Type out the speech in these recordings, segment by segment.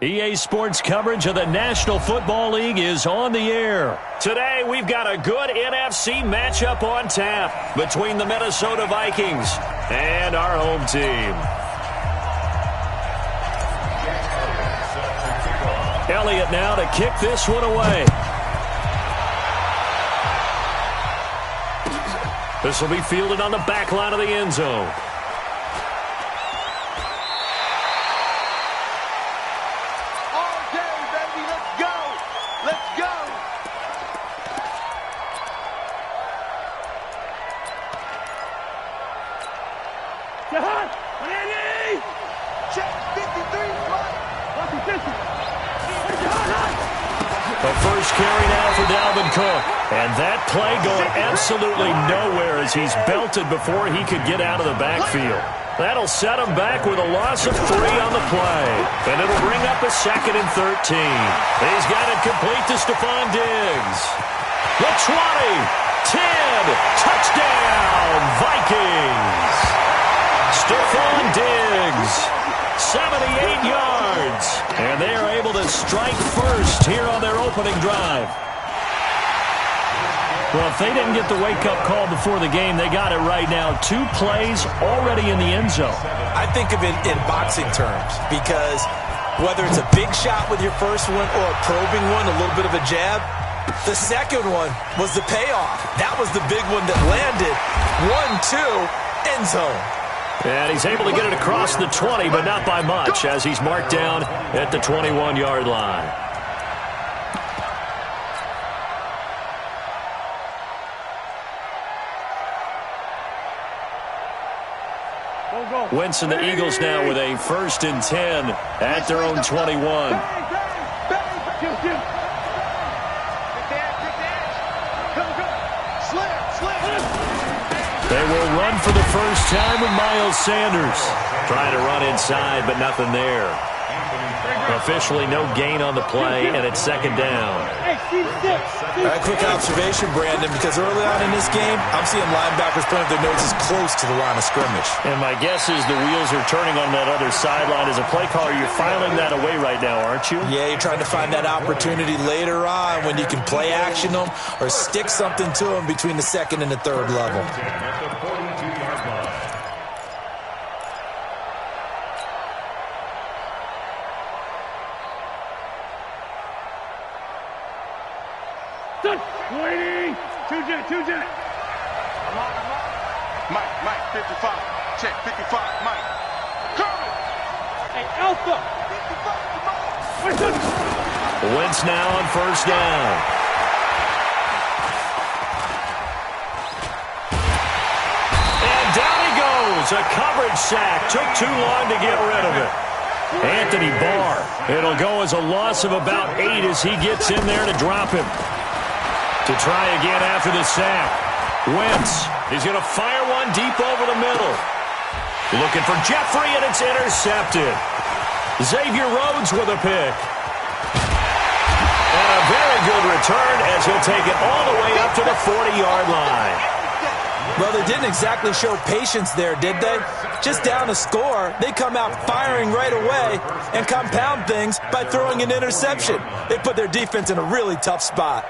EA Sports coverage of the National Football League is on the air. Today, we've got a good NFC matchup on tap between the Minnesota Vikings and our home team. Elliott now to kick this one away. This will be fielded on the back line of the end zone. The first carry now for Dalvin Cook. And that play going absolutely nowhere as he's belted before he could get out of the backfield. That'll set him back with a loss of 3 on the play. And it'll bring up a 2nd and 13. He's got it complete to Stephon Diggs. The 20, 10, touchdown, Vikings. Stephon Diggs, 78 yards. And they are able to strike first here on their opening drive. Well, if they didn't get the wake-up call before the game, they got it right now. 2 plays already in the end zone. I think of it in boxing terms because whether it's a big shot with your first one or a probing one, a little bit of a jab, the second one was the payoff. That was the big one that landed. 1-2, end zone. And he's able to get it across the 20, but not by much, as he's marked down at the 21-yard line. Wentz and the Eagles now with a 1st and 10 at their own 21. They will run for the first time with Miles Sanders. Trying to run inside, but nothing there. Officially no gain on the play, and it's 2nd down. All right, quick observation, Brandon, because early on in this game, I'm seeing linebackers putting up their noses close to the line of scrimmage. And my guess is the wheels are turning on that other sideline. As a play caller, you're filing that away right now, aren't you? Yeah, you're trying to find that opportunity later on when you can play action them or stick something to them between the 2nd and the 3rd level. Mike, 55. Check, 55, Mike. Curry. Hey, Alpha. 55. Wentz now on 1st down. And down he goes. A coverage sack. Took too long to get rid of it. Anthony Barr. It'll go as a loss of about 8 as he gets in there to drop him. To try again after the sack. Wentz. He's going to fire one deep over the middle. Looking for Jeffrey, and it's intercepted. Xavier Rhodes with a pick. And a very good return as he'll take it all the way up to the 40-yard line. Well, they didn't exactly show patience there, did they? Just down a score, they come out firing right away and compound things by throwing an interception. They put their defense in a really tough spot.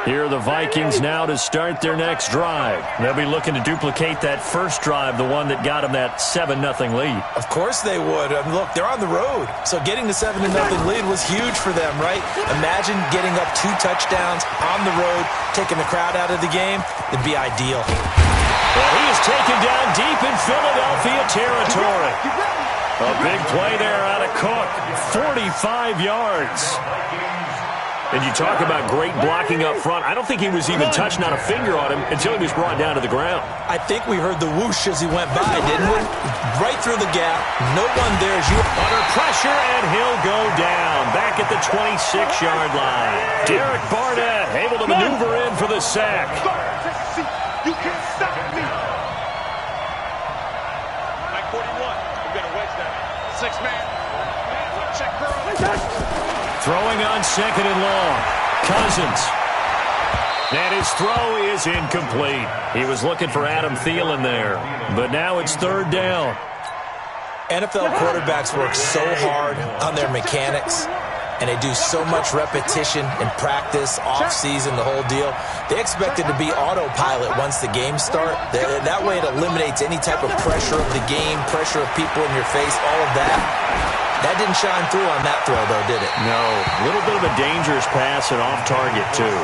Here are the Vikings now to start their next drive. They'll be looking to duplicate that first drive, the one that got them that 7-0 lead. Of course they would. Look, they're on the road. So getting the 7-0 lead was huge for them, right? Imagine getting up 2 touchdowns on the road, taking the crowd out of the game. It'd be ideal. Well, he is taken down deep in Philadelphia territory. A big play there out of Cook. 45 yards. And you talk about great blocking up front. I don't think he was even touched, not a finger on him, until he was brought down to the ground. I think we heard the whoosh as he went by, didn't we? Right through the gap. No one there. Under pressure, and he'll go down. Back at the 26-yard line. Derek Barnett able to maneuver in for the sack. You can't stop me. Mike 41. You got to wedge that. 6-man. Throwing on second and long. Cousins. And his throw is incomplete. He was looking for Adam Thielen there. But now it's third down. NFL quarterbacks work so hard on their mechanics, and they do so much repetition in practice, off-season, the whole deal. They expect it to be autopilot once the games start. That way it eliminates any type of pressure of the game, pressure of people in your face, all of that. That didn't shine through on that throw, though, did it? No. A little bit of a dangerous pass and off target, too.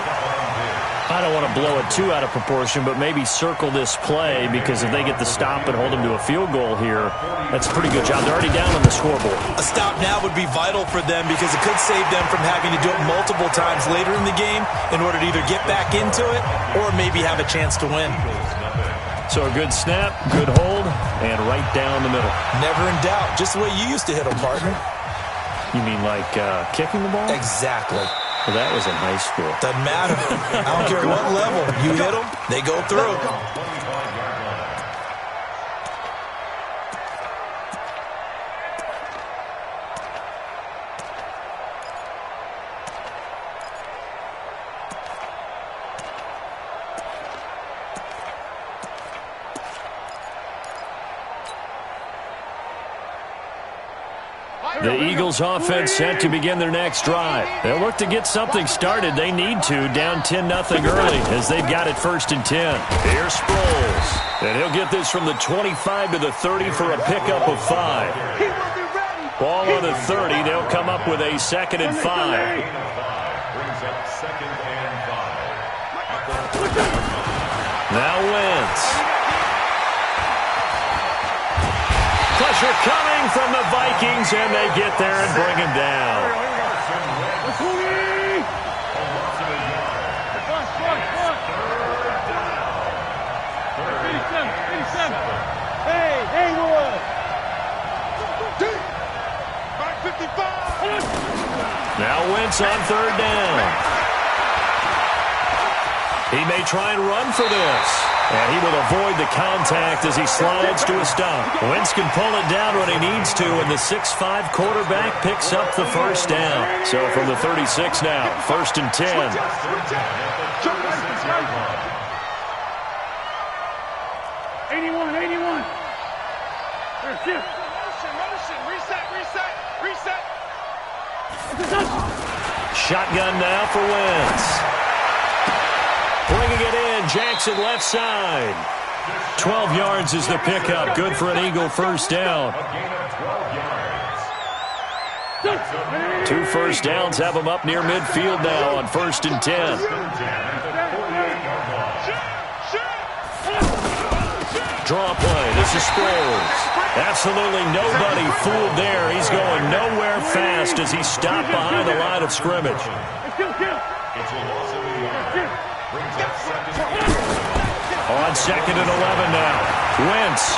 I don't want to blow it too out of proportion, but maybe circle this play, because if they get the stop and hold them to a field goal here, that's a pretty good job. They're already down on the scoreboard. A stop now would be vital for them, because it could save them from having to do it multiple times later in the game in order to either get back into it or maybe have a chance to win. So a good snap, good hold, and right down the middle. Never in doubt. Just the way you used to hit them, partner. You mean like kicking the ball? Exactly. Well, that was in high school. Doesn't matter. I don't care what level. You hit them, they go through. The Eagles offense set to begin their next drive. They'll look to get something started. They need to, down 10-0 early as they've got it 1st and 10. Here's Sproles. And he'll get this from the 25 to the 30 for a pickup of 5. Ball on the 30. They'll come up with a 2nd and 5. Now Wentz. Pressure coming from the Vikings, and they get there and bring him down. Now Wentz on 3rd down. He may try and run for this. And he will avoid the contact as he slides to a stop. Wentz can pull it down when he needs to, and the 6'5" quarterback picks up the 1st down. So from the 36 now, 1st and 10. 81. Reset. Shotgun now for Wentz. Bringing it in, Jackson left side. 12 yards is the pickup. Good for an Eagle 1st down. 2 first downs have them up near midfield now on 1st and 10. Draw play. This is Sproles. Absolutely nobody fooled there. He's going nowhere fast as he stopped behind the line of scrimmage. On 2nd and 11 now. Wentz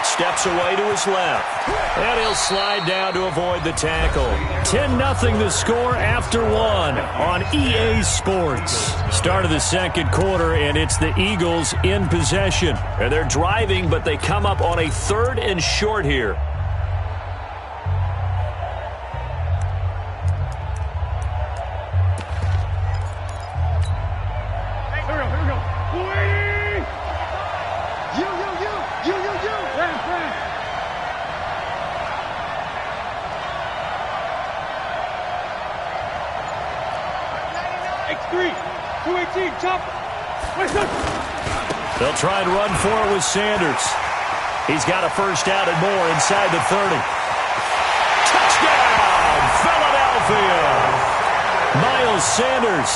steps away to his left. And he'll slide down to avoid the tackle. 10-0 the score after 1 on EA Sports. Start of the 2nd quarter, and it's the Eagles in possession. And they're driving, but they come up on a 3rd and short here. They'll try and run for it with Sanders. He's got a 1st down and more inside the 30. Touchdown, Philadelphia! Miles Sanders,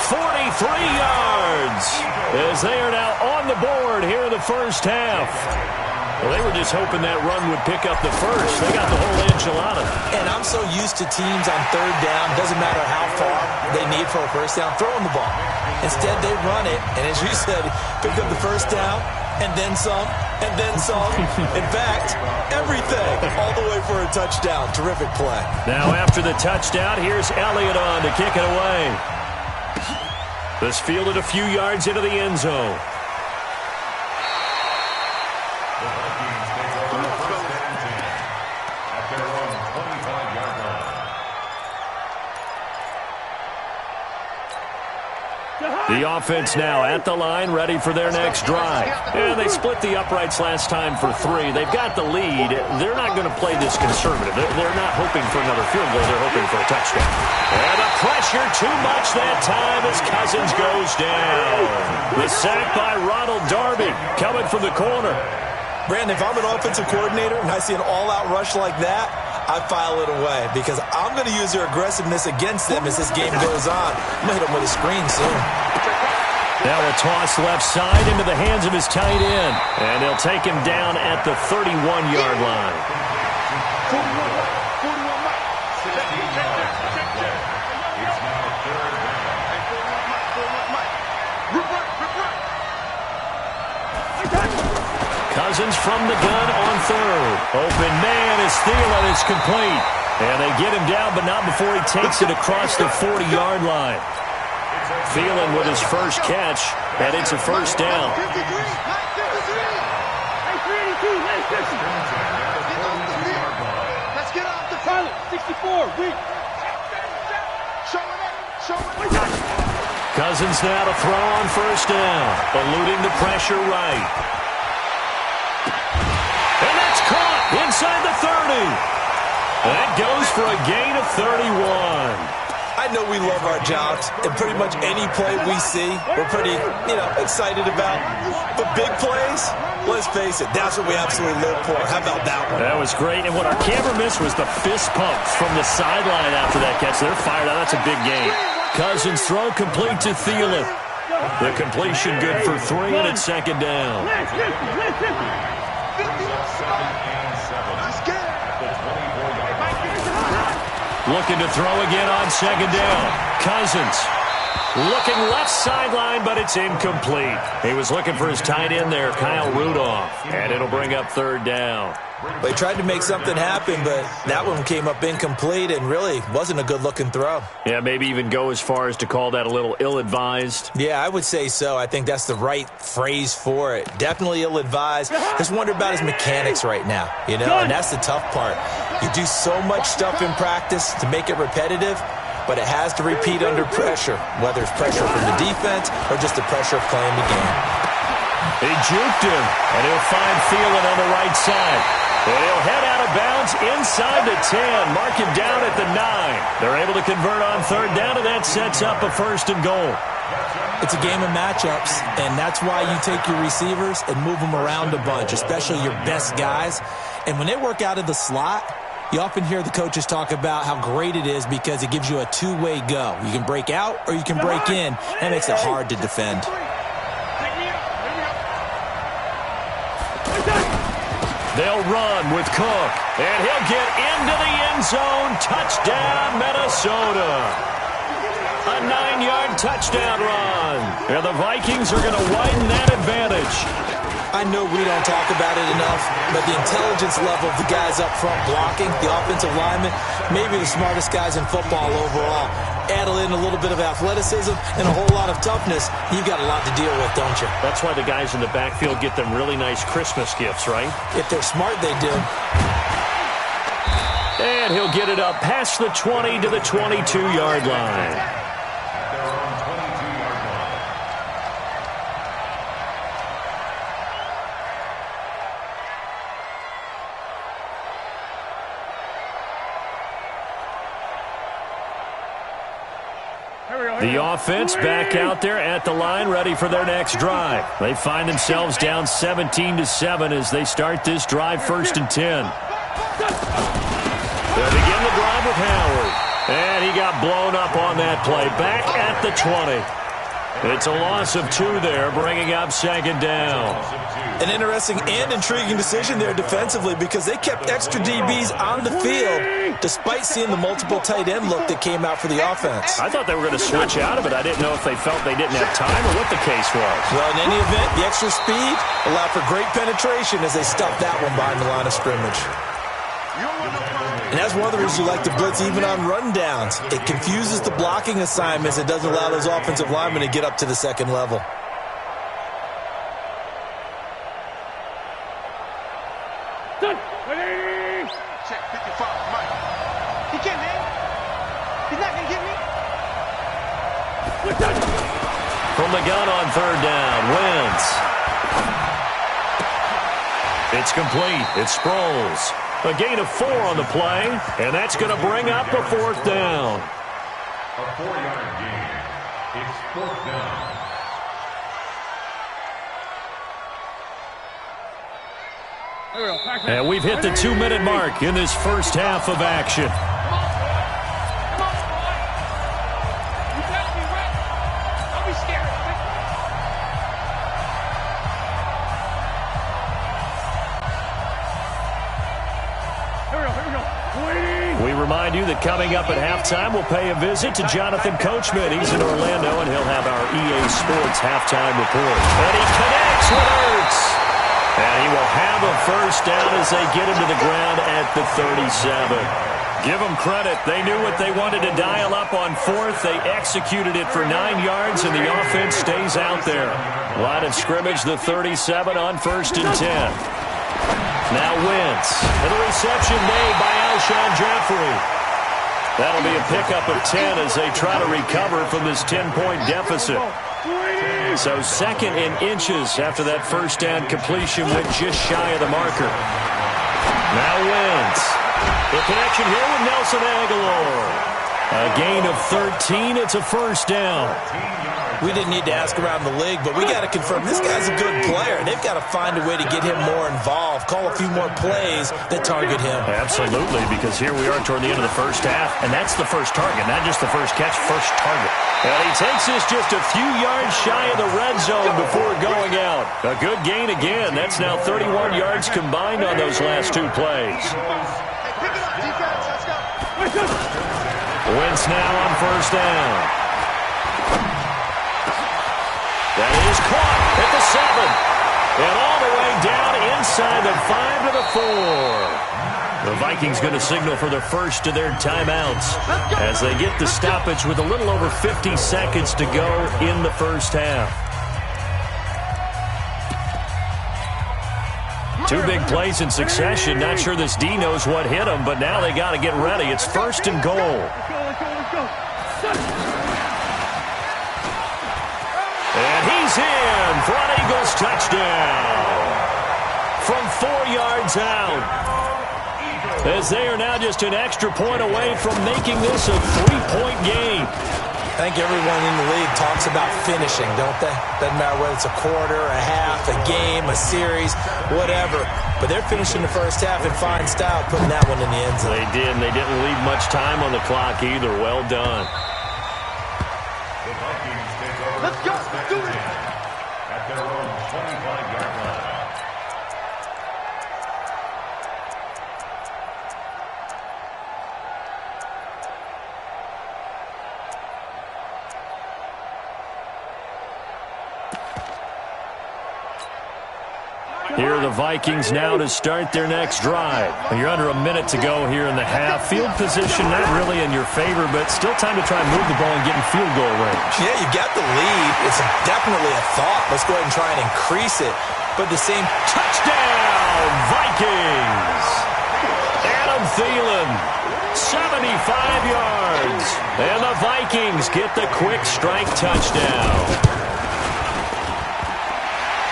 43 yards, as they are now on the board here in the 1st half. Well, they were just hoping that run would pick up the 1st. They got the whole enchilada. And I'm so used to teams on 3rd down, doesn't matter how far they need for a 1st down, throwing the ball. Instead, they run it, and as you said, pick up the 1st down, and then some, and then some. In fact, everything, all the way for a touchdown. Terrific play. Now after the touchdown, here's Elliott on to kick it away. This fielded a few yards into the end zone. The offense now at the line, ready for their next drive. And they split the uprights last time for 3. They've got the lead. They're not going to play this conservative. They're not hoping for another field goal. They're hoping for a touchdown. And the pressure too much that time as Cousins goes down. The sack by Ronald Darby coming from the corner. Brandon, if I'm an offensive coordinator and I see an all-out rush like that, I file it away because I'm going to use their aggressiveness against them as this game goes on. I'm going to hit them with a screen soon. Now a toss left side into the hands of his tight end. And they'll take him down at the 31-yard line. 41 Mike. Cousins from the gun on third. Open man is Thielen. It's complete. And they get him down, but not before he takes it across the 40-yard line. Thielen with his first catch, and it's a first down. Let's get off the field. 64. Cousins now to throw on first down, eluding the pressure right. And that's caught inside the 30. That goes for a gain of 31. I know we love our jobs, and pretty much any play we see, we're pretty, excited about. But big plays, let's face it, that's what we absolutely live for. How about that one? That was great, and what our camera missed was the fist pump from the sideline after that catch. They're fired out. That's a big gain. Cousins throw complete to Thielen. The completion good for 3, and it's second down. Looking to throw again on second down. Cousins looking left sideline, but it's incomplete. He was looking for his tight end there, Kyle Rudolph, and it'll bring up third down. They tried to make something happen, but that one came up incomplete and really wasn't a good-looking throw. Yeah, maybe even go as far as to call that a little ill-advised. Yeah, I would say so. I think that's the right phrase for it. Definitely ill-advised. Just wonder about his mechanics right now, and that's the tough part. You do so much stuff in practice to make it repetitive, but it has to repeat under pressure, whether it's pressure from the defense or just the pressure of playing the game. He juked him, and he'll find Thielen on the right side. And he'll head out of bounds inside the 10. Mark him down at the 9. They're able to convert on third down, and that sets up a first and goal. It's a game of matchups, and that's why you take your receivers and move them around a bunch, especially your best guys. And when they work out of the slot, you often hear the coaches talk about how great it is because it gives you a two-way go. You can break out or you can break in. That makes it hard to defend. They'll run with Cook, and he'll get into the end zone. Touchdown, Minnesota. A 9-yard touchdown run. And the Vikings are going to widen that advantage. I know we don't talk about it enough, but the intelligence level of the guys up front blocking, the offensive linemen, maybe the smartest guys in football overall. Add in a little bit of athleticism and a whole lot of toughness, you've got a lot to deal with, don't you? That's why the guys in the backfield get them really nice Christmas gifts, right? If they're smart, they do. And he'll get it up past the 20 to the 22-yard line. The offense back out there at the line, ready for their next drive. They find themselves down 17-7 as they start this drive, 1st and 10. They'll begin the drive with Howard. And he got blown up on that play. Back at the 20. It's a loss of 2 there, bringing up second down. An interesting and intriguing decision there defensively because they kept extra DBs on the field despite seeing the multiple tight end look that came out for the offense. I thought they were going to switch out of it. I didn't know if they felt they didn't have time or what the case was. Well, in any event, the extra speed allowed for great penetration as they stuffed that one behind the line of scrimmage. And that's one of the reasons you like to blitz even on rundowns. It confuses the blocking assignments. It doesn't allow those offensive linemen to get up to the second level. Check 55, Mike. He can't hang. He's not going to get me. From the gun on third down, Wentz. It's complete. It's Sproles. A gain of 4 on the play, and that's going to bring up a fourth down. A 4-yard gain. It's fourth down. And we've hit the 2-minute mark in this first half of action. We remind you that coming up at halftime, we'll pay a visit to Jonathan Coachman. He's in Orlando, and he'll have our EA Sports halftime report. And he connects with Ertz. And he will have a first down as they get him to the ground at the 37. Give them credit. They knew what they wanted to dial up on fourth. They executed it for 9 yards, and the offense stays out there. Line of scrimmage, the 37 on 1st and 10. Now Wentz. And the reception made by Alshon Jeffrey. That'll be a pickup of 10 as they try to recover from this 10-point deficit. So 2nd and inches after that first down completion went just shy of the marker. Now Wentz. The connection here with Nelson Aguilar. A gain of 13. It's a first down. We didn't need to ask around the league, but we got to confirm this guy's a good player. They've got to find a way to get him more involved, call a few more plays that target him. Absolutely, because here we are toward the end of the first half, and that's the first target, not just the first catch, first target. And he takes this just a few yards shy of the red zone before going out. A good gain again. That's now 31 yards combined on those last 2 plays. Wentz now on first down. That is caught at the 7. And all the way down inside the 5 to the 4. The Vikings going to signal for the first of their timeouts as they get the stoppage with a little over 50 seconds to go in the first half. 2 big plays in succession. Not sure this D knows what hit him, but now they got to get ready. It's 1st and goal. And he's in for an Eagles touchdown from 4 yards out. As they are now just an extra point away from making this a 3-point game. I think everyone in the league talks about finishing, don't they? Doesn't matter whether it's a quarter, a half, a game, a series, whatever. But they're finishing the first half in fine style, putting that one in the end zone. They did, and they didn't leave much time on the clock either. Well done. Let's go. Do it. At their own 25-yard line. Here are the Vikings now to start their next drive. You're under a minute to go here in the half. Field position not really in your favor, but still time to try and move the ball and get in field goal range. Yeah, you got the lead. It's definitely a thought. Let's go ahead and try and increase it. But the same touchdown, Vikings! Adam Thielen, 75 yards. And the Vikings get the quick strike touchdown.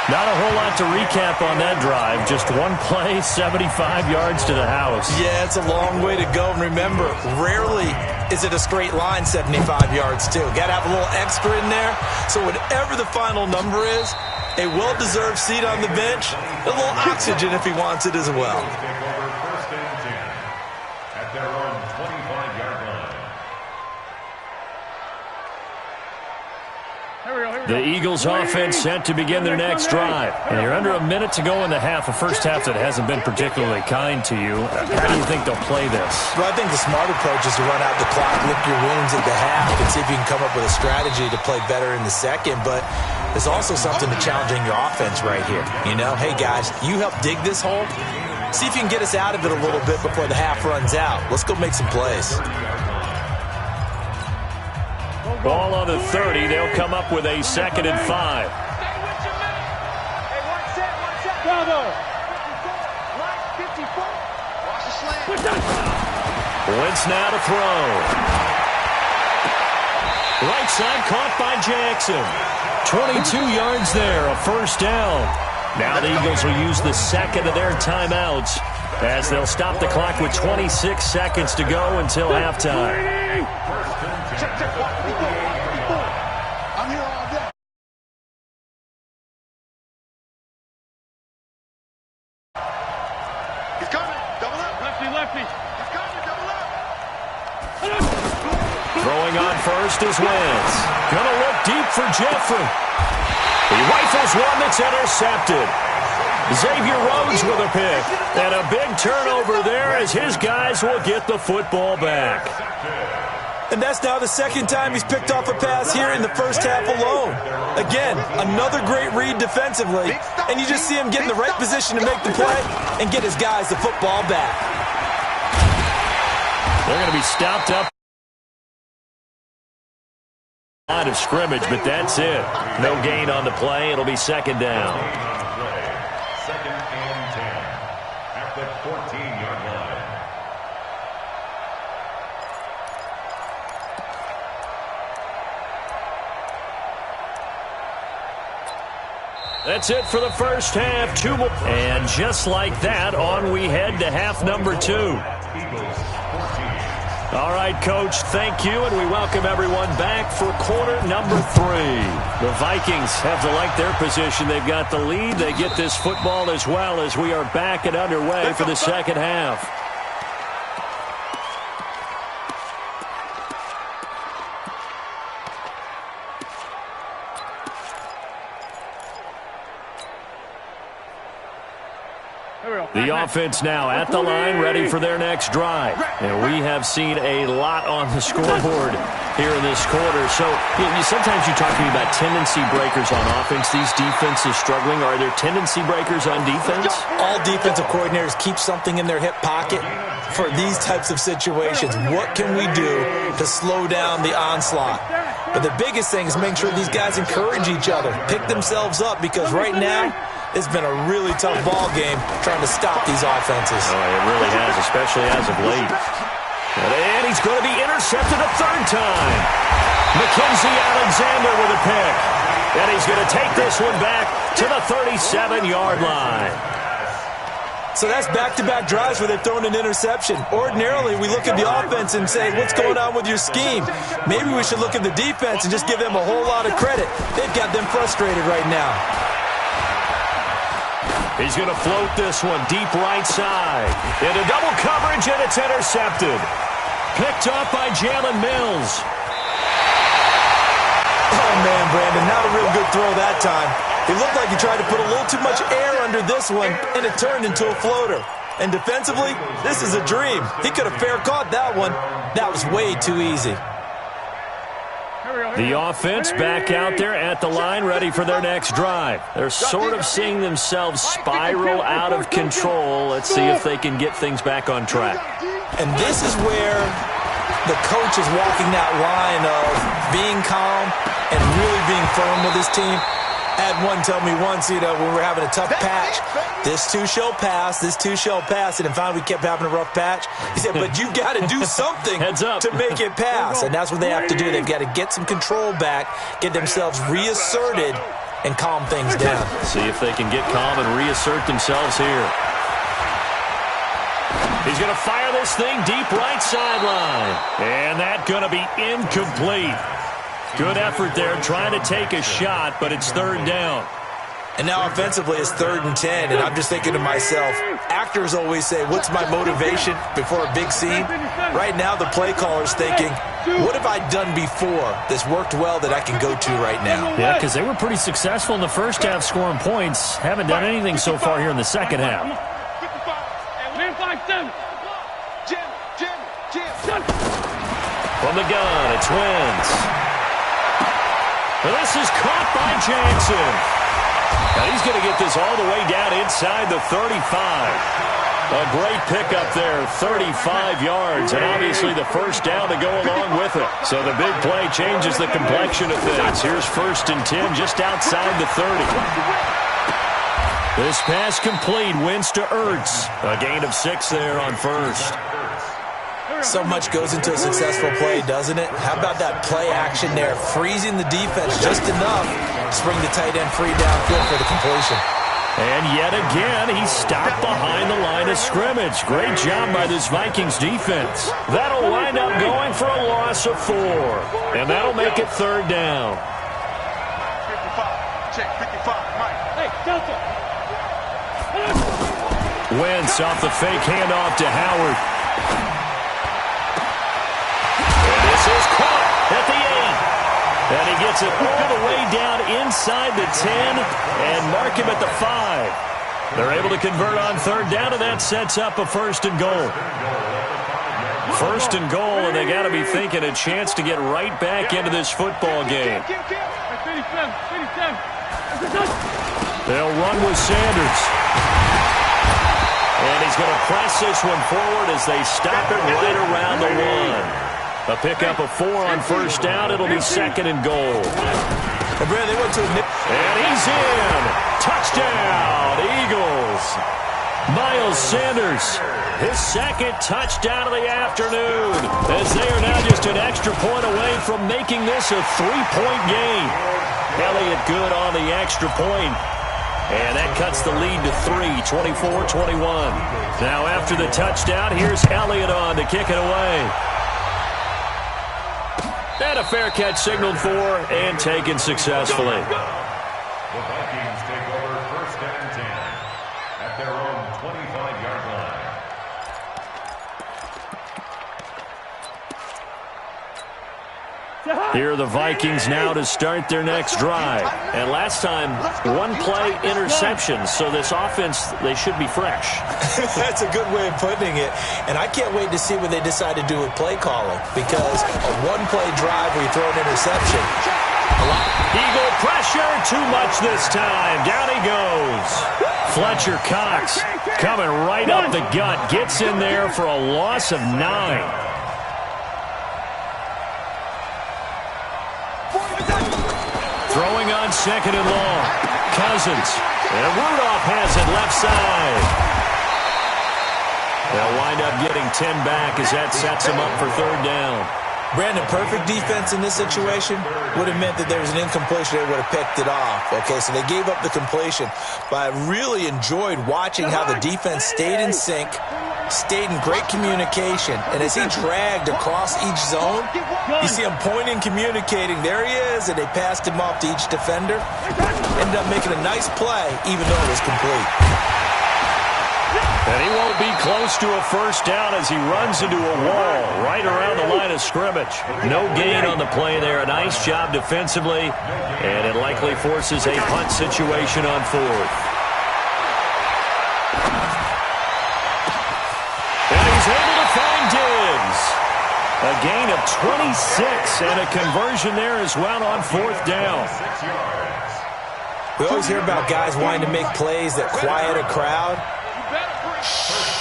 Not a whole lot to recap on that drive. Just one play, 75 yards to the house. Yeah, it's a long way to go. And remember, rarely is it a straight line 75 yards, too. Got to have a little extra in there. So whatever the final number is, a well-deserved seat on the bench, a little oxygen if he wants it as well. First and 10 at their own 25-yard line. The Eagles offense set to begin their next drive. And you're under a minute to go in the half, a first half that hasn't been particularly kind to you. How do you think they'll play this? Well, I think the smart approach is to run out the clock, lick your wounds at the half, and see if you can come up with a strategy to play better in the second. But there's also something to challenging your offense right here. You know, hey, guys, you help dig this hole. See if you can get us out of it a little bit before the half runs out. Let's go make some plays. Ball on the 30. They'll come up with a 2nd and 5. Wentz now to throw. Right side caught by Jackson. 22 yards there, a first down. Now the Eagles will use the second of their timeouts as they'll stop the clock with 26 seconds to go until halftime. I'm here all day. He's coming. Double up. Lefty, lefty. He's coming. Double up. Throwing on first is Wentz. Gonna look deep for Jeffrey. He rifles one that's intercepted. Xavier Rhodes with a pick. And a big turnover there as his guys will get the football back. And that's now the second time he's picked off a pass here in the first half alone. Again, another great read defensively. And you just see him get in the right position to make the play and get his guys the football back. They're going to be stopped up. Line of scrimmage, but that's it. No gain on the play. It'll be second down. Second and 10 at the 14-yard line. That's it for the first half. 2 more. And just like that, on we head to half number 2. Eagles 14. All right, Coach, thank you, and we welcome everyone back for quarter number 3. The Vikings have to like their position. They've got the lead. They get this football as well as we are back and underway for the second half. The offense now at the line, ready for their next drive. And we have seen a lot on the scoreboard here in this quarter. So sometimes you talk to me about tendency breakers on offense. These defenses struggling. Are there tendency breakers on defense? All defensive coordinators keep something in their hip pocket for these types of situations. What can we do to slow down the onslaught? But the biggest thing is make sure these guys encourage each other, pick themselves up, because right now it's been a really tough ball game trying to stop these offenses. Oh, it really has, especially as of late. And he's going to be intercepted a third time. Mackenzie Alexander with a pick. And he's going to take this one back to the 37-yard line. So that's back-to-back drives where they've thrown an interception. Ordinarily, we look at the offense and say, what's going on with your scheme? Maybe we should look at the defense and just give them a whole lot of credit. They've got them frustrated right now. He's going to float this one deep right side. Into double coverage, and it's intercepted. Picked off by Jalen Mills. Oh, man, Brandon, not a real good throw that time. It looked like he tried to put a little too much air under this one, and it turned into a floater. And defensively, this is a dream. He could have fair caught that one. That was way too easy. The offense back out there at the line, ready for their next drive. They're sort of seeing themselves spiral out of control. Let's see if they can get things back on track. And this is where the coach is walking that line of being calm and really being firm with his team. I had one tell me once, when we were having a tough patch, this too shall pass, this too shall pass, and finally we kept having a rough patch. He said, but you've got to do something to make it pass, and that's what they have to do. They've got to get some control back, get themselves reasserted, and calm things down. See if they can get calm and reassert themselves here. He's going to fire this thing deep right sideline, and that's going to be incomplete. Good effort there, trying to take a shot, but it's third down. And now offensively it's 3rd and 10, and I'm just thinking to myself, actors always say, what's my motivation before a big scene? Right now the play caller's thinking, what have I done before that's worked well that I can go to right now? Yeah, because they were pretty successful in the first half scoring points. Haven't done anything so far here in the second half. From the gun, it's Wentz. This is caught by Jackson. Now he's going to get this all the way down inside the 35. A great pickup there, 35 yards, and obviously the first down to go along with it. So the big play changes the complexion of things. Here's 1st and 10 just outside the 30. This pass complete, Wentz to Ertz. A gain of 6 there on first. So much goes into a successful play, doesn't it? How about that play action there, freezing the defense just enough to bring the tight end free downfield for the completion. And yet again, he stopped behind the line of scrimmage. Great job by this Vikings defense. That'll wind up going for a loss of 4. And that'll make it 3rd down. 55. Check 55. Mike. Hey, Delta. Wentz off the fake handoff to Howard. And this is caught at the 8. And he gets it all the way down inside the 10 and mark him at the 5. They're able to convert on 3rd down, and that sets up a 1st and goal. 1st and goal, and they got to be thinking a chance to get right back into this football game. They'll run with Sanders. And he's going to press this one forward as they stop it right around the 1. A pickup of 4 on 1st down. It'll be 2nd and goal. And he's in. Touchdown, Eagles. Miles Sanders, his 2nd touchdown of the afternoon, as they are now just an extra point away from making this a 3-point game. Elliott good on the extra point. And that cuts the lead to 3, 24-21. Now after the touchdown, here's Elliott on to kick it away. And a fair catch signaled for and taken successfully. The Vikings take over 1st and 10 at their own 25-yard line. Here are the Vikings now to start their next drive. And last time, 1-play interception, so this offense, they should be fresh. That's a good way of putting it. And I can't wait to see what they decide to do with play calling, because a 1-play drive where you throw an interception. Eagle pressure, too much this time. Down he goes. Fletcher Cox coming right up the gut, gets in there for a loss of 9. Throwing on 2nd and long. Cousins. And Rudolph has it left side. They'll wind up getting 10 back as that sets them up for 3rd down. Brandon, perfect defense in this situation would have meant that there was an incompletion. They would have picked it off. Okay, so they gave up the completion. But I really enjoyed watching how the defense stayed in sync, stayed in great communication. And as he dragged across each zone, you see him pointing, communicating. There he is, and they passed him off to each defender. Ended up making a nice play, even though it was complete. And he won't be close to a 1st down as he runs into a wall right around the line of scrimmage. No gain on the play there. A nice job defensively, and it likely forces a punt situation on 4th. And he's able to find Diggs. A gain of 26 and a conversion there as well on 4th down. We always hear about guys wanting to make plays that quiet a crowd.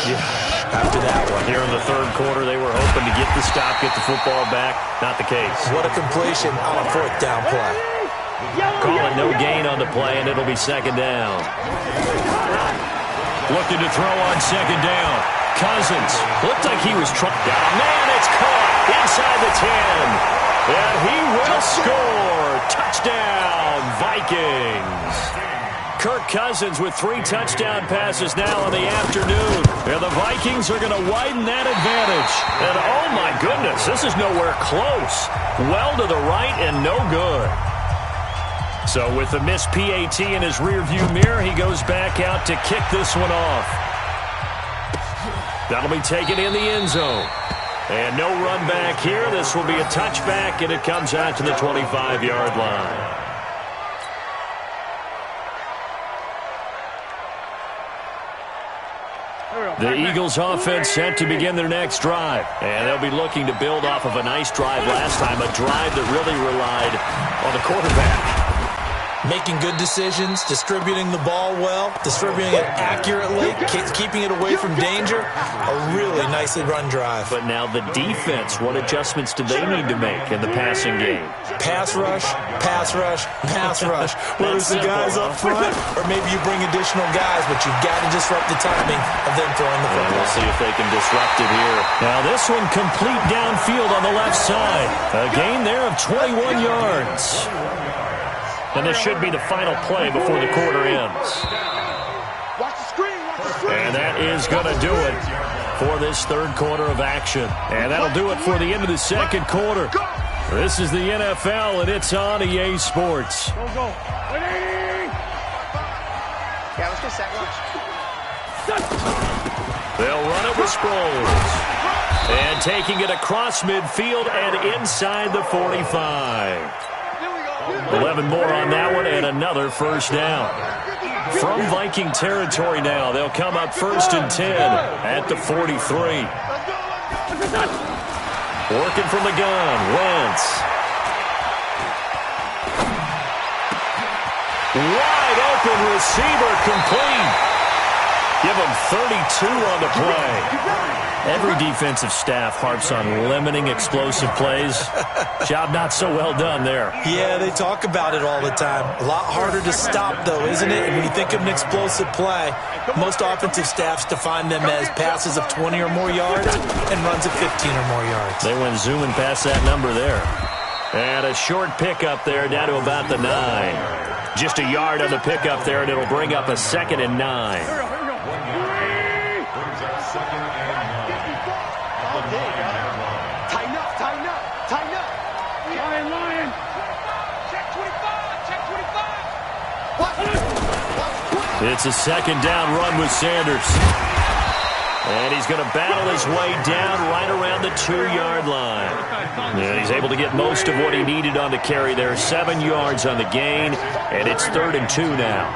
Yeah, after that one. Here in the 3rd quarter, they were hoping to get the stop, get the football back. Not the case. What a completion on a 4th down play. Call it no gain on the play, and it'll be 2nd down. Looking to throw on 2nd down. Cousins. Looked like he was trying. Man, it's caught inside the 10. And he will score. Touchdown, Vikings. Kirk Cousins with 3 touchdown passes now in the afternoon. And the Vikings are going to widen that advantage. And oh my goodness, this is nowhere close. Well to the right and no good. So with the missed PAT in his rearview mirror, he goes back out to kick this one off. That'll be taken in the end zone. And no run back here. This will be a touchback, and it comes out to the 25-yard line. The Eagles offense set to begin their next drive. And they'll be looking to build off of a nice drive last time, a drive that really relied on the quarterback. Making good decisions, distributing the ball well, distributing it accurately, keeping it away from danger. A really nicely run drive. But now the defense, what adjustments do they need to make in the passing game? Pass rush, pass rush, pass rush. Whether it's the guys up front or maybe you bring additional guys, but you've got to disrupt the timing of them throwing the football. We'll see if they can disrupt it here. Now this one complete downfield on the left side. A gain there of 21 yards. And this should be the final play before the quarter ends. And that is going to do it for this third quarter of action. And that'll do it for the end of the second quarter. This is the NFL, and it's on EA Sports. Go. Yeah, let's get set. They'll run it with Sproles. And taking it across midfield and inside the 45. 11 more on that one and another first down. From Viking territory now, they'll come up 1st and 10 at the 43. Working from the gun, Wentz. Wide open receiver complete. Give him 32 on the play. Every defensive staff harps on limiting explosive plays. Job not so well done there. Yeah, they talk about it all the time. A lot harder to stop, though, isn't it? And when you think of an explosive play, most offensive staffs define them as passes of 20 or more yards and runs of 15 or more yards. They went zooming past that number there. And a short pickup there down to about the 9. Just a yard on the pickup there, and it'll bring up a 2nd and 9. It's a 2nd down run with Sanders. And he's going to battle his way down right around the 2-yard line. And he's able to get most of what he needed on the carry there. 7 yards on the gain, and it's 3rd and 2 now.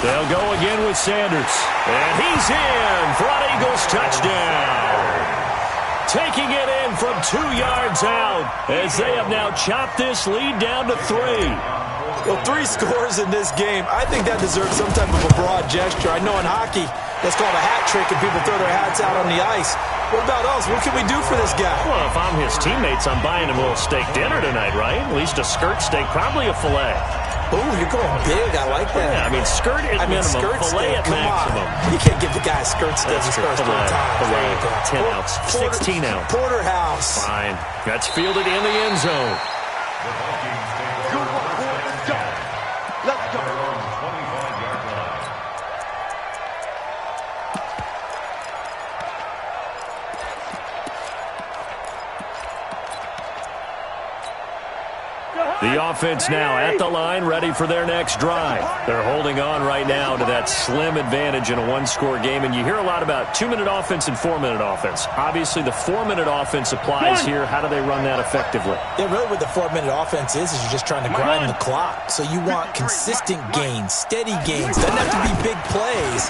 They'll go again with Sanders. And he's in for an Eagles touchdown. Taking it in from 2 yards out as they have now chopped this lead down to 3. Well, 3 scores in this game. I think that deserves some type of a broad gesture. I know in hockey, that's called a hat trick and people throw their hats out on the ice. What about us? What can we do for this guy? Well, if I'm his teammates, I'm buying him a little steak dinner tonight, right? At least a skirt steak, probably a filet. Oh, you're going big. I like that. Yeah, I mean, skirt at minimum, skirt filet steak. at maximum. You can't give the guy a skirt steak his first 3 times. Filet, 10 ounce, 16 ounce. Porterhouse. Fine. That's fielded in the end zone. Let's go. The offense now at the line, ready for their next drive. They're holding on right now to that slim advantage in a 1-score game, and you hear a lot about 2-minute offense and 4-minute offense. Obviously, the 4-minute offense applies here. How do they run that effectively? Yeah, really what the 4-minute offense is you're just trying to grind the clock. So you want consistent gains, steady gains. Doesn't have to be big plays,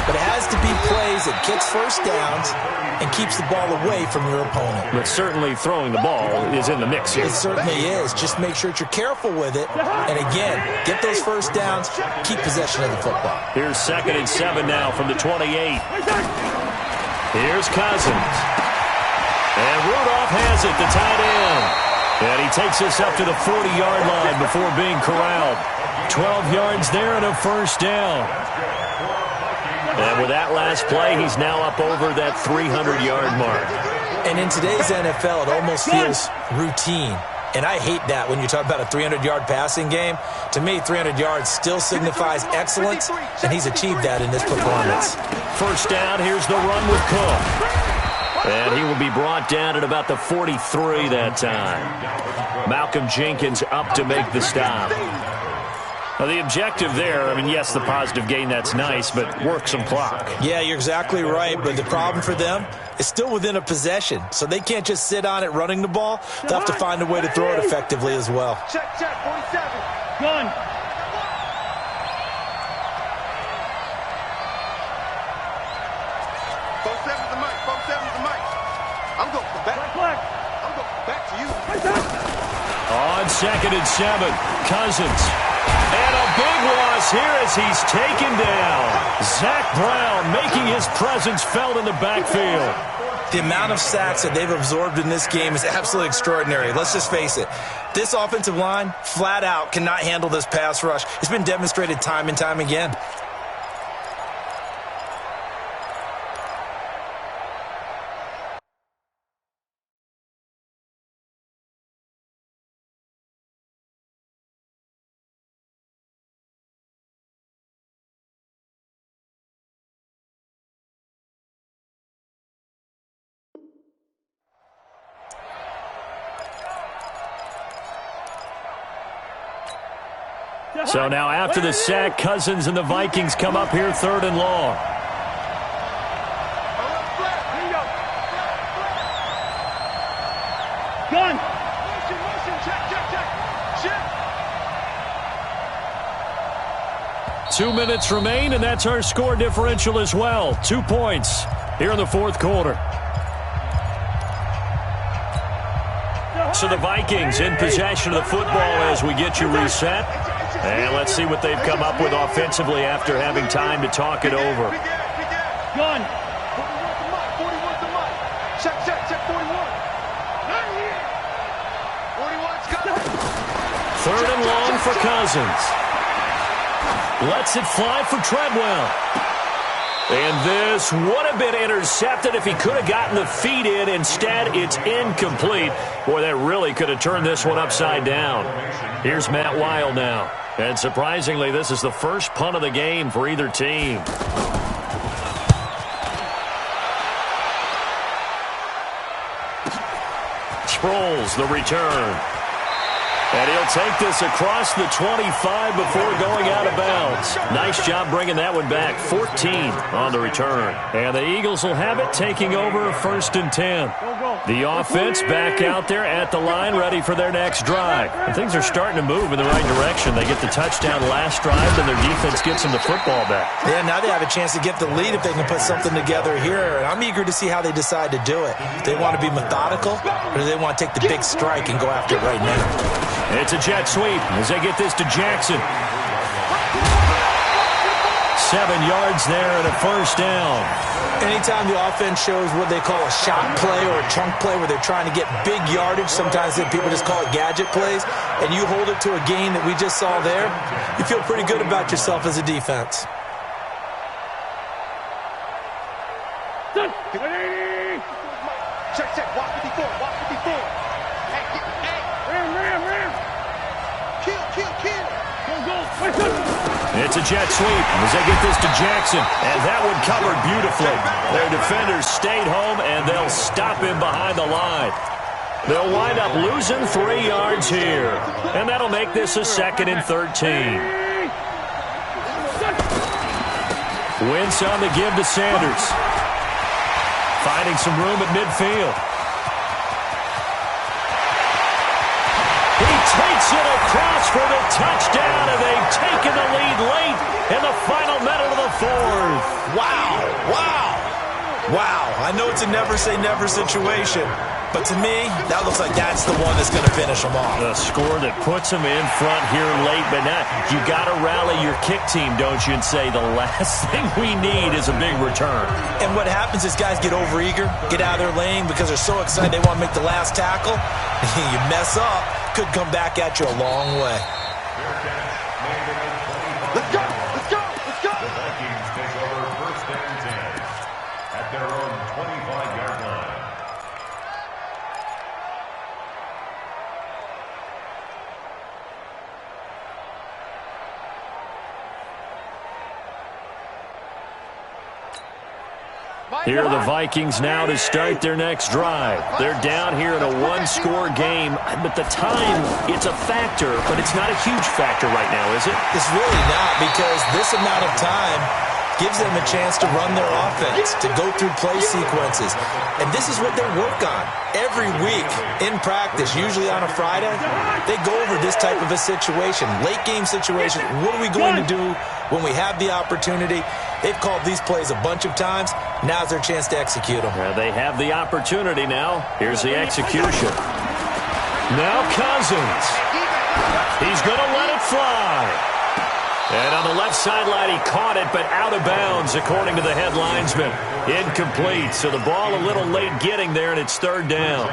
but it has to be plays that gets first downs and keeps the ball away from your opponent. But certainly throwing the ball is in the mix here. It certainly is. Just make sure you're careful with it. And again, get those first downs, keep possession of the football. Here's 2nd and 7 now from the 28. Here's Cousins. And Rudolph has it, the tight end. And he takes us up to the 40-yard line before being corralled. 12 yards there and a first down. And with that last play, he's now up over that 300-yard mark. And in today's NFL, it almost feels routine. And I hate that when you talk about a 300-yard passing game. To me, 300 yards still signifies excellence, and he's achieved that in this performance. First down, here's the run with Cook. And he will be brought down at about the 43 that time. Malcolm Jenkins up to make the stop. Now, the objective there, I mean, yes, the positive gain, that's nice, but work some clock. Yeah, you're exactly right, but the problem for them is still within a possession, so they can't just sit on it running the ball. They'll have to find a way to throw it effectively as well. Check, 47. Gun. I'm going for back. I'm going. Back to you. On 2nd and 7, Cousins. And a big loss here as he's taken down. Zach Brown making his presence felt in the backfield. The amount of sacks that they've absorbed in this game is absolutely extraordinary. Let's just face it. This offensive line, flat out, cannot handle this pass rush. It's been demonstrated time and time again. So now after the sack, Cousins and the Vikings come up here 3rd and long. Gun. Motion, check. 2 minutes remain, and that's our score differential as well. 2 points here in the 4th quarter. So the Vikings in possession of the football as we get you reset. And let's see what they've come up with offensively after having time to talk it over. Gun. 41 to Mike. Check, 41. Not here. 41's got it. 3rd and long for Cousins. Lets it fly for Treadwell. And this would have been intercepted if he could have gotten the feet in. Instead, it's incomplete. Boy, that really could have turned this one upside down. Here's Matt Weil now. And surprisingly, this is the first punt of the game for either team. Sproles, the return. And he'll take this across the 25 before going out of bounds. Nice job bringing that one back. 14 on the return. And the Eagles will have it, taking over 1st and 10. The offense back out there at the line, ready for their next drive. And things are starting to move in the right direction. They get the touchdown last drive, and their defense gets them the football back. Yeah, now they have a chance to get the lead if they can put something together here. And I'm eager to see how they decide to do it. Do they want to be methodical, or do they want to take the big strike and go after it right now? It's a jet sweep as they get this to Jackson. 7 yards there and a 1st down. Anytime the offense shows what they call a shot play or a chunk play where they're trying to get big yardage, sometimes people just call it gadget plays, and you hold it to a gain that we just saw there, you feel pretty good about yourself as a defense. Check, walk 54. Ram. Kill. Go. It's a jet sweep as they get this to Jackson. And that one covered beautifully. Their defenders stayed home, and they'll stop him behind the line. They'll wind up losing 3 yards here. And that'll make this a 2nd and 13. Wentz on the give to Sanders. Finding some room at midfield. He takes it across for the touchdown, and they've taken the lead late in the final minute of the 4th. Wow. I know it's a never-say-never situation, but to me, that looks like that's the one that's going to finish them off. The score that puts them in front here late, but now you got to rally your kick team, don't you, and say the last thing we need is a big return. And what happens is guys get overeager, get out of their lane because they're so excited they want to make the last tackle. You mess up, could come back at you a long way. Let's go. The Vikings take over 1st and 10 at their own 25-yard line. Here are the Vikings now to start their next drive. They're down here in a 1-score game, but the time, it's a factor, but it's not a huge factor right now, is it? It's really not, because this amount of time gives them a chance to run their offense, to go through play sequences. And this is what they work on every week in practice, usually on a Friday. They go over this type of a situation, late game situation. What are we going to do when we have the opportunity? They've called these plays a bunch of times. Now's their chance to execute them. They have the opportunity now. Here's the execution. Now Cousins. He's going to let it fly. And on the left sideline, he caught it, but out of bounds, according to the head linesman. Incomplete, so the ball a little late getting there, and it's third down.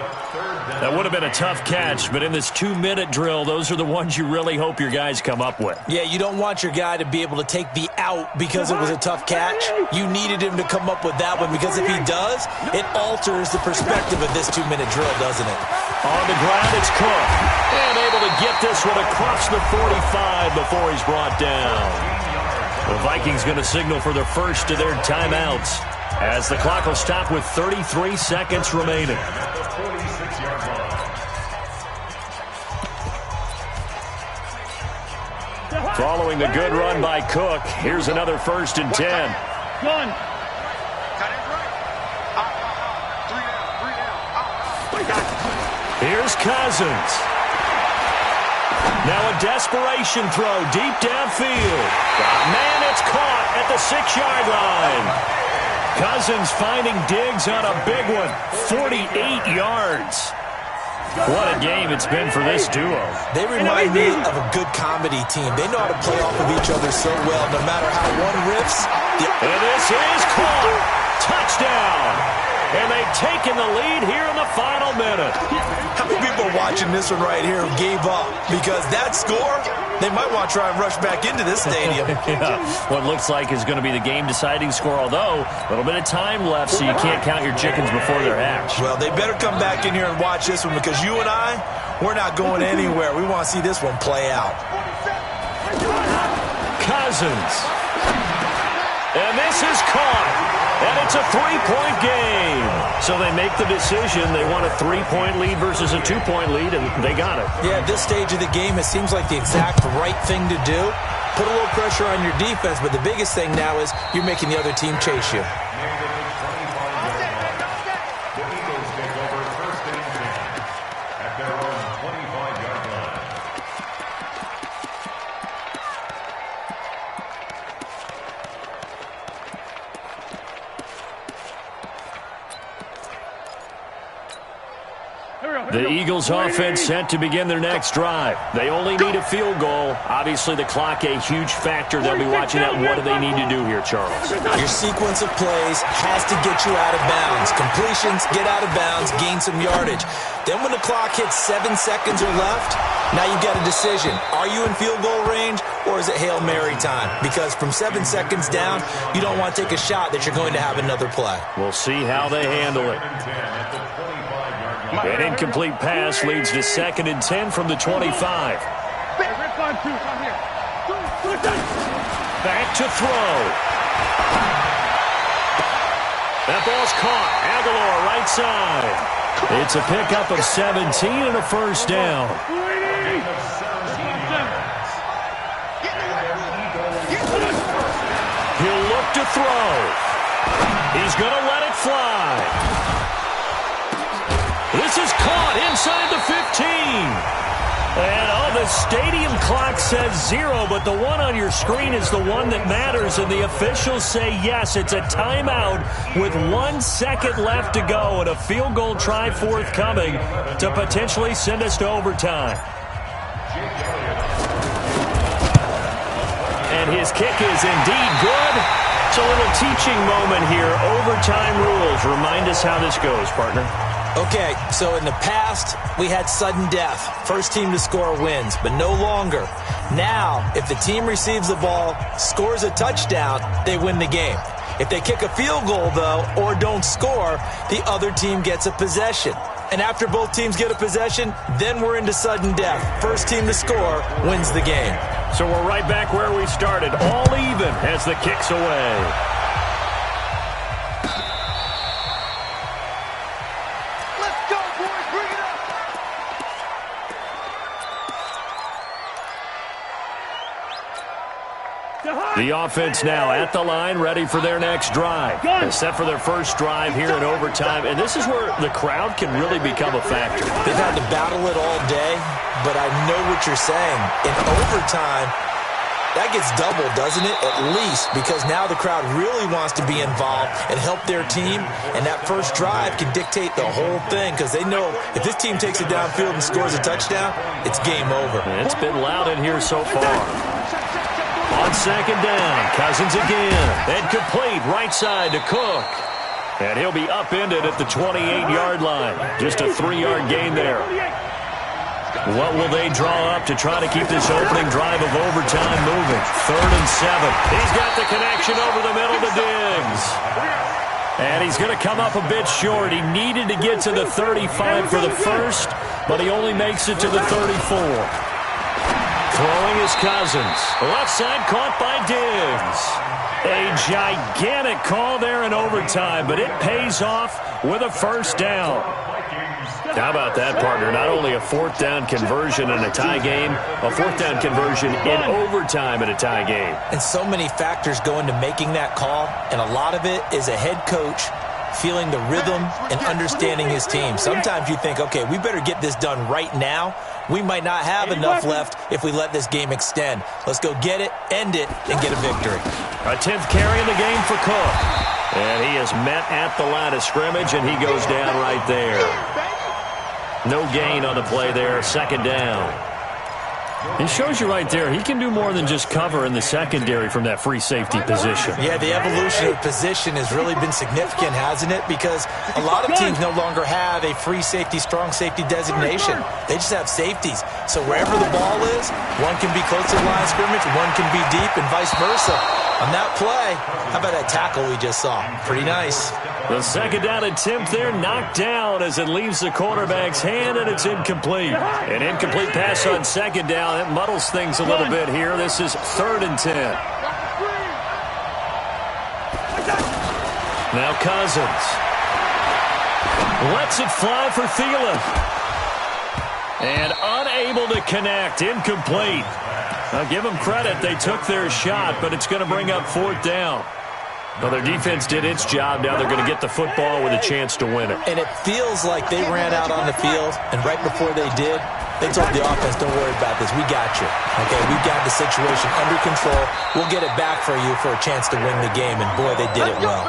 That would have been a tough catch, but in this 2-minute drill, those are the ones you really hope your guys come up with. Yeah, you don't want your guy to be able to take the out because it was a tough catch. You needed him to come up with that one, because if he does, it alters the perspective of this 2-minute drill, doesn't it? On the ground, it's Cook. And able to get this one across the 45 before he's brought down. The Vikings going to signal for the first of their timeouts as the clock will stop with 33 seconds remaining. Following the good run by Cook, here's another 1st and 10. Here's Cousins. Now a desperation throw deep downfield. Man, it's caught at the 6-yard line. Cousins finding Diggs on a big one. 48 yards. What a game it's been for this duo. They remind me of a good comedy team. They know how to play off of each other so well, no matter how one riffs. And this is caught. Touchdown. And they've taken the lead here in the final minute. How many people watching this one right here gave up? Because that score, they might want to try and rush back into this stadium. Yeah, what looks like is going to be the game-deciding score, although a little bit of time left, so you can't count your chickens before they're hatched. Well, they better come back in here and watch this one, because you and I, we're not going anywhere. We want to see this one play out. Cousins. And this is caught. And it's a 3-point game. So they make the decision. They want a 3-point lead versus a 2-point lead, and they got it. Yeah, at this stage of the game, it seems like the exact right thing to do. Put a little pressure on your defense, but the biggest thing now is you're making the other team chase you. The Eagles take over 1st and 10 at their own 25-yard line. The Eagles offense set to begin their next drive. They only need a field goal. Obviously, the clock a huge factor. They'll be watching that. What do they need to do here, Charles? Your sequence of plays has to get you out of bounds. Completions, get out of bounds, gain some yardage. Then when the clock hits 7 seconds or left, now you've got a decision. Are you in field goal range, or is it Hail Mary time? Because from 7 seconds down, you don't want to take a shot that you're going to have another play. We'll see how they handle it. An incomplete pass leads to 2nd and 10 from the 25. Back to throw. That ball's caught. Aguilar right side. It's a pickup of 17 and a 1st down. He'll look to throw. He's going to let it fly. This is caught inside the 15. And the stadium clock says 0, but the one on your screen is the one that matters, and the officials say yes, it's a timeout with 1 second left to go and a field goal try forthcoming to potentially send us to overtime. And his kick is indeed good. It's a little teaching moment here. Overtime rules. Remind us how this goes, partner. Okay, so in the past, we had sudden death. First team to score wins, but no longer. Now, if the team receives the ball, scores a touchdown, they win the game. If they kick a field goal, though, or don't score, the other team gets a possession. And after both teams get a possession, then we're into sudden death. First team to score wins the game. So we're right back where we started, all even as the kick's away. The offense now at the line, ready for their next drive. They're set for their first drive here in overtime, and this is where the crowd can really become a factor. They've had to battle it all day, but I know what you're saying. In overtime, That gets doubled, doesn't it? At least, because now the crowd really wants to be involved and help their team, and that first drive can dictate the whole thing because they know if this team takes it downfield and scores a touchdown, it's game over. It's been loud in here so far. On second down, Cousins again. And complete right side to Cook. And he'll be upended at the 28-yard line. Just a 3-yard gain there. What will they draw up to try to keep this opening drive of overtime moving? 3rd and 7. He's got the connection over the middle to Diggs. And he's going to come up a bit short. He needed to get to the 35 for the first, but he only makes it to the 34. Throwing is Cousins. Left side caught by Diggs. A gigantic call there in overtime, but it pays off with a first down. How about that, partner? Not only a 4th down conversion in a tie game, a 4th down conversion in overtime in a tie game. And so many factors go into making that call, and a lot of it is a head coach feeling the rhythm and understanding his team. Sometimes you think, okay, we better get this done right now. We might not have enough left if we let this game extend. Let's go get it, end it, and get a victory. A 10th carry in the game for Cook. And he is met at the line of scrimmage, and he goes down right there. No gain on the play there, 2nd down. It shows you right there, he can do more than just cover in the secondary from that free safety position. Yeah, the evolution of position has really been significant, hasn't it? Because a lot of teams no longer have a free safety, strong safety designation. They just have safeties. So wherever the ball is, one can be close to the line of scrimmage, one can be deep, and vice versa. On that play, how about that tackle we just saw? Pretty nice. The 2nd down attempt there knocked down as it leaves the quarterback's hand, and it's incomplete. An incomplete pass on 2nd down. It muddles things a little bit here. This is 3rd and 10. Now Cousins. Lets it fly for Thielen. And unable to connect. Incomplete. I'll give them credit. They took their shot, but it's going to bring up 4th down. Well, their defense did its job. Now they're going to get the football with a chance to win it. And it feels like they ran out on the field, and right before they did, they told the offense, don't worry about this. We got you. Okay, we got the situation under control. We'll get it back for you for a chance to win the game. And, boy, they did it well.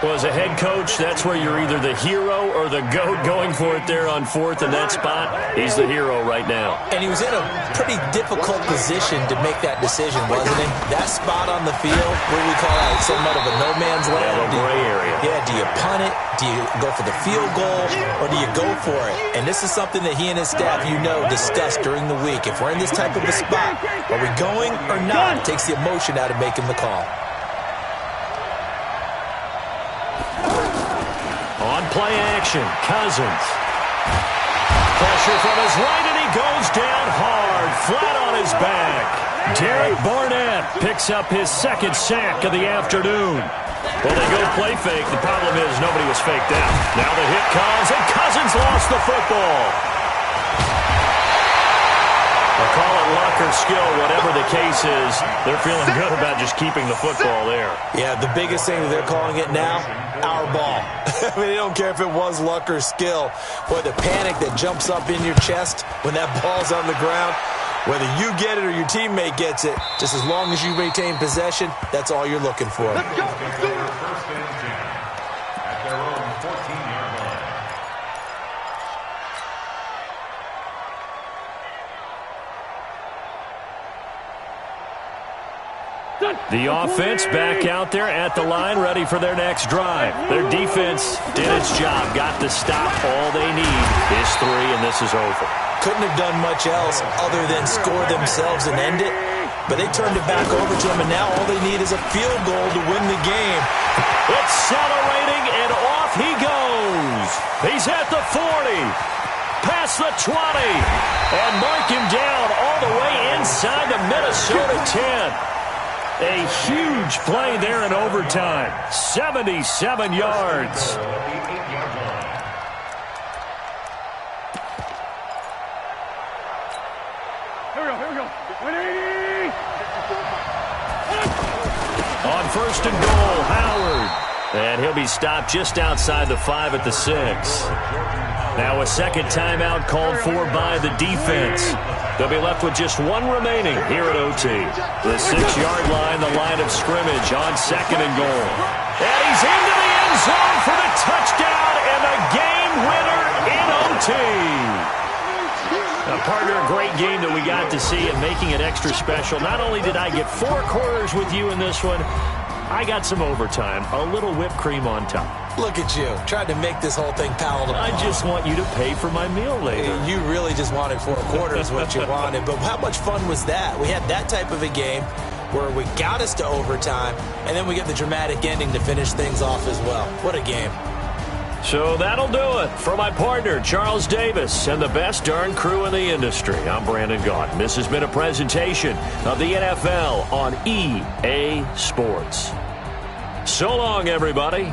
Well, as a head coach, that's where you're either the hero or the GOAT going for it there on 4th in that spot. He's the hero right now. And he was in a pretty difficult position to make that decision, wasn't he? That spot on the field, what do we call that? Somewhat of a no man's land. Yeah, a gray area. Yeah, do you punt it? Do you go for the field goal? Or do you go for it? And this is something that he and his staff, discussed during the week. If we're in this type of a spot, are we going or not? It takes the emotion out of making the call. On play action, Cousins. Pressure from his right, and he goes down hard, flat on his back. Derek Barnett picks up his 2nd sack of the afternoon. Well, they go play fake. The problem is nobody was faked out. Now the hit comes, and Cousins lost the football. They'll call it luck or skill, whatever the case is. They're feeling good about just keeping the football there. Yeah, the biggest thing that they're calling it now, our ball. I mean, they don't care if it was luck or skill. Boy, the panic that jumps up in your chest when that ball's on the ground, whether you get it or your teammate gets it, just as long as you maintain possession, that's all you're looking for. Let's go. First and 10 at their own 14-yard line. The offense back out there at the line, ready for their next drive. Their defense did its job, got the stop. All they need is 3, and this is over. Couldn't have done much else other than score themselves and end it, but they turned it back over to them, and now all they need is a field goal to win the game. Accelerating, and off he goes. He's at the 40, past the 20, and mark him down all the way inside the Minnesota 10. A huge play there in overtime. 77 yards. Here we go. On 1st and goal, Howard. And he'll be stopped just outside the 5 at the 6. Now a second timeout called for by the defense. They'll be left with just one remaining here at OT. The 6-yard line, the line of scrimmage on 2nd and goal. And he's into the end zone for the touchdown and the game winner in OT. Now, partner, a great game that we got to see and making it extra special. Not only did I get 4 quarters with you in this one, I got some overtime, a little whipped cream on top. Look at you, tried to make this whole thing palatable. I just want you to pay for my meal later. You really just wanted 4 quarters what you wanted, but how much fun was that? We had that type of a game where we got us to overtime, and then we get the dramatic ending to finish things off as well. What a game. So that'll do it for my partner, Charles Davis, and the best darn crew in the industry. I'm Brandon Gaudin. This has been a presentation of the NFL on EA Sports. So long, everybody.